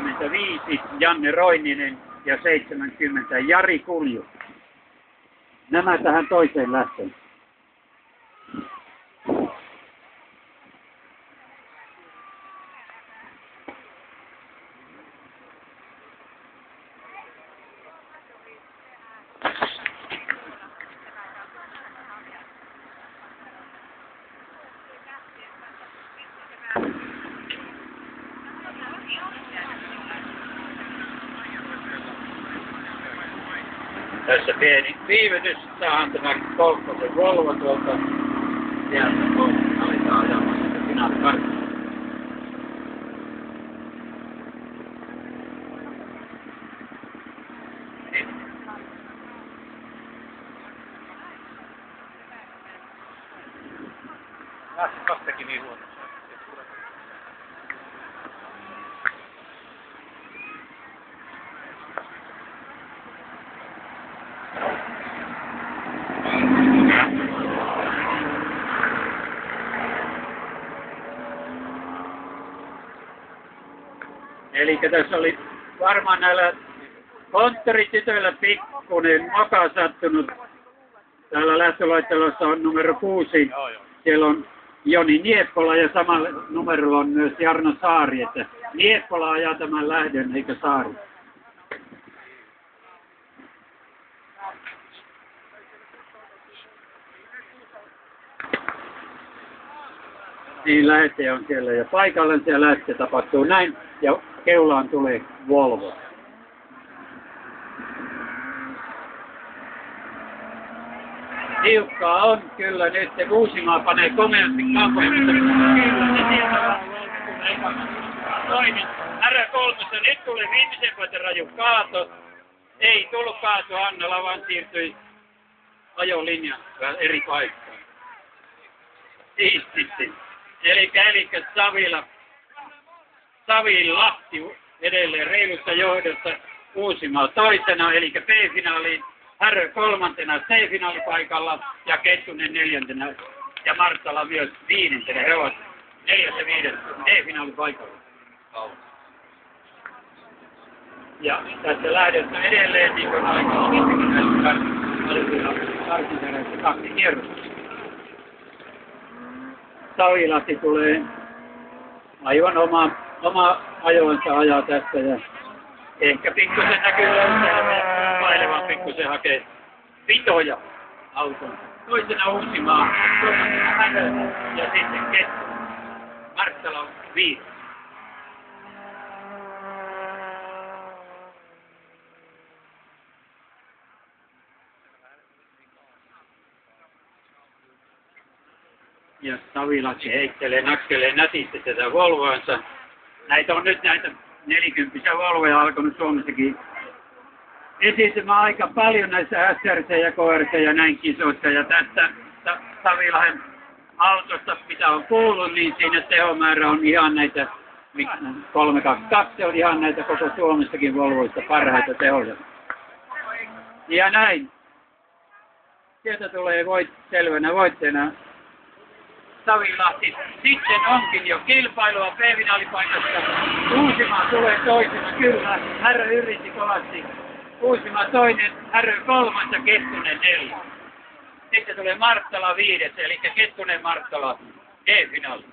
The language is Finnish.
65 Janne Roininen ja 70 Jari Kulju. Nämä tähän toiseen lähtöön. Tässä pieni viivytys, saadaan tämä Kolkkosen Volvo tuolta sieltä pois, aletaan ajamaan sitä finaalikarttaa. Kastakin niin huono. Eli tässä oli varmaan näillä konttoritytöillä pikkuinen moka sattunut. Täällä lähtöluettelossa on numero 6. Siellä on Joni Nieppola ja samalla numerolla on myös Jarno Saari. Että Nieppola ajaa tämän lähdön eikä Saari. Niin lähettäjä on siellä ja paikallaan siellä lähtö tapahtuu näin ja keulaan tulee Volvo. Tiukkaa on kyllä nyt, se Uusimaa panee komeasti kampoja, mutta kyllä se sieltä on toinen. R3, nyt tuli viimeisen vuoden raju kaato. Ei tullut kaato Annalla, vaan siirtyi ajolinjan eri paikkaan. Siististi. Eli Savilahti edelleen reilussa johdossa Uusimaa toisena, eli B-finaaliin, Härö kolmantena C-finaalipaikalla ja Kettunen neljäntenä ja Marttala myös viidentenä. He ovat 4. ja 5. D-finaalipaikalla. Ja tässä lähdössä edelleen, niin kuin aikaisemminkin näissä karsintereissä 2 kierrosta. Savilahti tulee aivan oma ajoinsa ajaa tästä ja ehkä pikkusen näkyy löytää pailevan pikkusen hakee pitoja auton. Toisena Uusimaa, kolmantena Härö ja sitten Kettu. Marttala on 5. Ja Savilahti heittelee, nakkelee nätisti tätä Volvoansa. Näitä on nyt näitä 40 Volvoja alkanut Suomessakin esiintymään aika paljon näissä SRC ja KRC ja näin kisoissa. Ja tästä Savilahden autosta, mitä on kuullut, niin siinä tehomäärä on ihan näitä 322, se on ihan näitä koko Suomessakin Volvoista parhaita tehoja. Ja näin. Sieltä tulee selvänä voitteena Savilahti. Sitten onkin jo kilpailua B-finaalipaikasta. Uusimaa tulee toisena, kyllä. Härö yritti kovasti. Uusimaa toinen, Härö 3 ja Kettunen 4. Sitten tulee Marttala 5, eli Kettunen Marttala D-finaali.